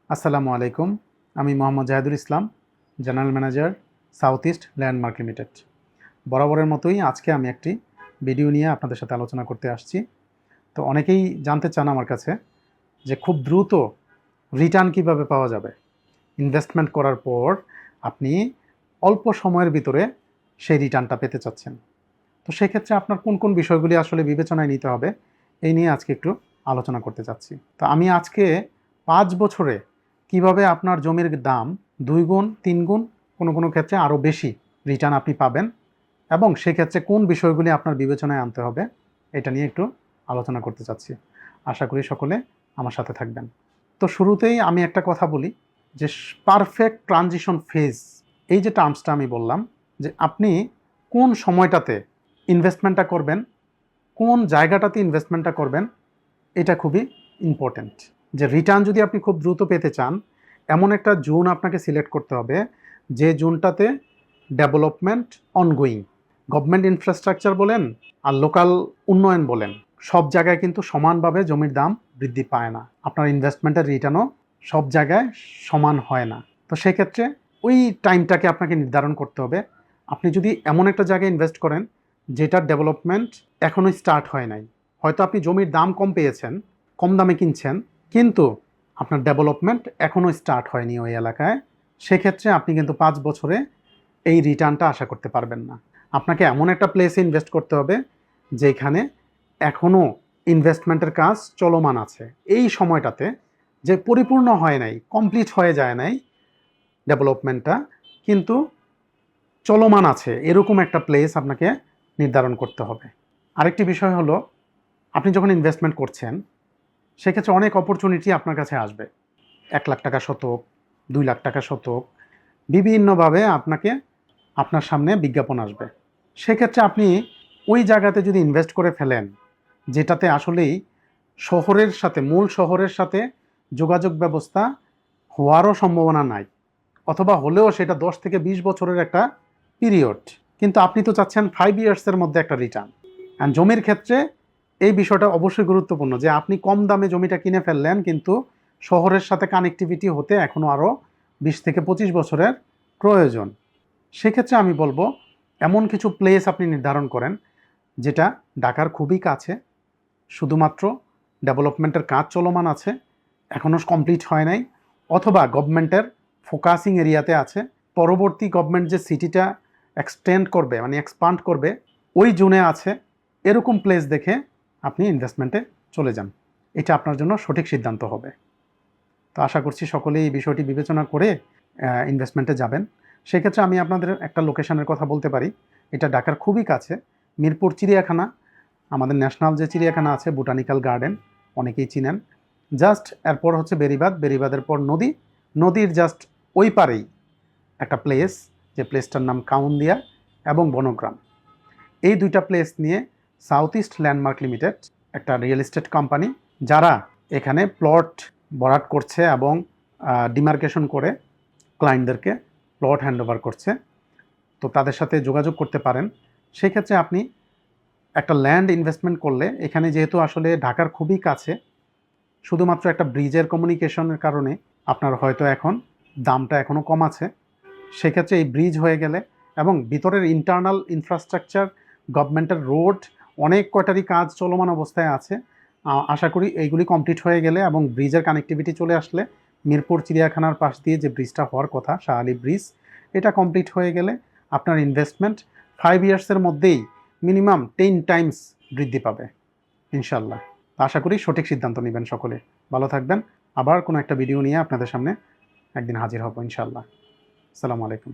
আসসালামু আলাইকুম। আমি Mohammad Zahidul Islam, general manager, south east landmark limited. বরাবরের মতোই আজকে আমি একটি ভিডিও নিয়ে আপনাদের সাথে আলোচনা করতে আসছি। তো অনেকেই জানতে চান আমার কাছে যে খুব দ্রুত রিটার্ন কিভাবে পাওয়া যাবে। ইনভেস্টমেন্ট করার পর আপনি অল্প সময়ের ভিতরে সেই রিটার্নটা পেতে চাচ্ছেন। তো সেক্ষেত্রে আপনার কোন কোন বিষয়গুলি আসলে বিবেচনায় নিতে হবে, এই নিয়ে আজকে একটু আলোচনা করতে চাচ্ছি। তো আমি আজকে 5 বছরে কিভাবে আপনার জমির দাম 2 গুণ 3 গুণ কোনো কোনো ক্ষেত্রে আরও বেশি রিটার্ন আপনি পাবেন এবং সেক্ষেত্রে কোন বিষয়গুলি আপনার বিবেচনায় আনতে হবে এটা নিয়ে একটু আলোচনা করতে চাচ্ছি। আশা করি সকলে আমার সাথে থাকবেন। তো শুরুতেই আমি একটা কথা বলি যে পারফেক্ট ট্রানজিশন ফেজ, এই যে টার্মসটা আমি বললাম, যে আপনি কোন সময়টাতে ইনভেস্টমেন্টটা করবেন, কোন জায়গাটাতে ইনভেস্টমেন্টটা করবেন, এটা খুবই ইম্পর্ট্যান্ট। যে রিটার্ন যদি আপনি খুব দ্রুত পেতে চান, এমন একটা জোন আপনাকে সিলেক্ট করতে হবে যে জোনটাতে ডেভেলপমেন্ট অনগোয়িং। গভর্নমেন্ট ইনফ্রাস্ট্রাকচার বলেন আর লোকাল উন্নয়ন বলেন, সব জায়গায় কিন্তু সমানভাবে জমির দাম বৃদ্ধি পায় না। আপনার ইনভেস্টমেন্টের রিটার্নও সব জায়গায় সমান হয় না। তো সেক্ষেত্রে ওই টাইমটাকে আপনাকে নির্ধারণ করতে হবে। আপনি যদি এমন একটা জায়গায় ইনভেস্ট করেন যেটার ডেভেলপমেন্ট এখনোই স্টার্ট হয় নাই, হয়তো আপনি জমির দাম কম পেয়েছেন, কম দামে কিনছেন, কিন্তু আপনার ডেভেলপমেন্ট এখনও স্টার্ট হয়নি ওই এলাকায়, সেক্ষেত্রে আপনি কিন্তু 5 বছরে এই রিটার্নটা আশা করতে পারবেন না। আপনাকে এমন একটা প্লেসে ইনভেস্ট করতে হবে যেখানে এখনও ইনভেস্টমেন্টের কাজ চলমান আছে, এই সময়টাতে যে পরিপূর্ণ হয় নাই, কমপ্লিট হয়ে যায় নাই ডেভেলপমেন্টটা, কিন্তু চলমান আছে, এরকম একটা প্লেস আপনাকে নির্ধারণ করতে হবে। আরেকটি বিষয় হলো, আপনি যখন ইনভেস্টমেন্ট করছেন সেক্ষেত্রে অনেক অপরচুনিটি আপনার কাছে আসবে। 1 লাখ টাকা শতক, 2 লাখ টাকা শতক, বিভিন্নভাবে আপনার সামনে বিজ্ঞাপন আসবে। সেক্ষেত্রে আপনি ওই জায়গাতে যদি ইনভেস্ট করে ফেলেন যেটাতে আসলেই শহরের সাথে, মূল শহরের সাথে যোগাযোগ ব্যবস্থা হওয়ারও সম্ভাবনা নাই, অথবা হলেও সেটা 10 থেকে 20 বছরের একটা পিরিয়ড, কিন্তু আপনি তো চাচ্ছেন 5 ইয়ার্সের মধ্যে একটা রিটার্ন। অ্যান্ড জমির ক্ষেত্রে এই বিষয়টা অবশ্যই গুরুত্বপূর্ণ যে আপনি কম দামে জমিটা কিনে ফেললেন, কিন্তু শহরের সাথে কানেক্টিভিটি হতে এখনও আরও 20 থেকে 25 বছরের প্রয়োজন। সেক্ষেত্রে আমি বলবো এমন কিছু প্লেস আপনি নির্ধারণ করেন যেটা ঢাকার খুবই কাছে, শুধুমাত্র ডেভেলপমেন্টের কাজ চলমান আছে, এখনও কমপ্লিট হয় নাই, অথবা গভর্নমেন্টের ফোকাসিং এরিয়াতে আছে, পরবর্তী গভর্নমেন্ট যে সিটিটা এক্সটেন্ড করবে, মানে এক্সপান্ড করবে, ওই জোনে আছে। এরকম প্লেস দেখে আপনি ইনভেস্টমেন্টে চলে যান, এটা আপনার জন্য সঠিক সিদ্ধান্ত হবে। তো আশা করছি সকলেই এই বিষয়টি বিবেচনা করে ইনভেস্টমেন্টে যাবেন। সেক্ষেত্রে আমি আপনাদের একটা লোকেশনের কথা বলতে পারি, এটা ঢাকার খুবই কাছে, মিরপুর চিড়িয়াখানা, আমাদের ন্যাশনাল যে চিড়িয়াখানা আছে, বোটানিক্যাল গার্ডেন, অনেকেই চিনেন। জাস্ট এরপর হচ্ছে বেড়িবাঁধ, বেড়িবাঁধের পর নদী, নদীর জাস্ট ওই পারেই একটা প্লেস, যে প্লেসটার নাম কাউন্দিয়া এবং বনগ্রাম। এই দুইটা প্লেস নিয়ে সাউথ ইস্ট ল্যান্ডমার্ক লিমিটেড একটা রিয়েল এস্টেট কোম্পানি, যারা এখানে প্লট বরাট করছে এবং ডিমার্কেশন করে ক্লায়েন্টদেরকে প্লট হ্যান্ডওভার করছে। তো তাদের সাথে যোগাযোগ করতে পারেন। সেক্ষেত্রে আপনি একটা ল্যান্ড ইনভেস্টমেন্ট করলে, এখানে যেহেতু আসলে ঢাকার খুবই কাছে, শুধুমাত্র একটা ব্রিজের কমিউনিকেশনের কারণে আপনার হয়তো এখন দামটা এখনও কম আছে। সেক্ষেত্রে এই ব্রিজ হয়ে গেলে এবং ভিতরের ইন্টারনাল ইনফ্রাস্ট্রাকচার, গভর্নমেন্টের রোড, অনেক কয়টারই কাজ চলমান অবস্থায় আছে। আশা করি এইগুলি কমপ্লিট হয়ে গেলে এবং ব্রিজের কানেক্টিভিটি চলে আসলে, মিরপুর চিড়িয়াখানার পাশ দিয়ে যে ব্রিজটা হওয়ার কথা, শাহ আলী ব্রিজ, এটা কমপ্লিট হয়ে গেলে আপনার ইনভেস্টমেন্ট 5 ইয়ার্সের মধ্যেই মিনিমাম 10 টাইমস বৃদ্ধি পাবে ইনশাল্লাহ। আশা করি সঠিক সিদ্ধান্ত নেবেন সকলে। ভালো থাকবেন। আবার কোনো একটা ভিডিও নিয়ে আপনাদের সামনে একদিন হাজির হব ইনশাল্লাহ। আসসালামু আলাইকুম।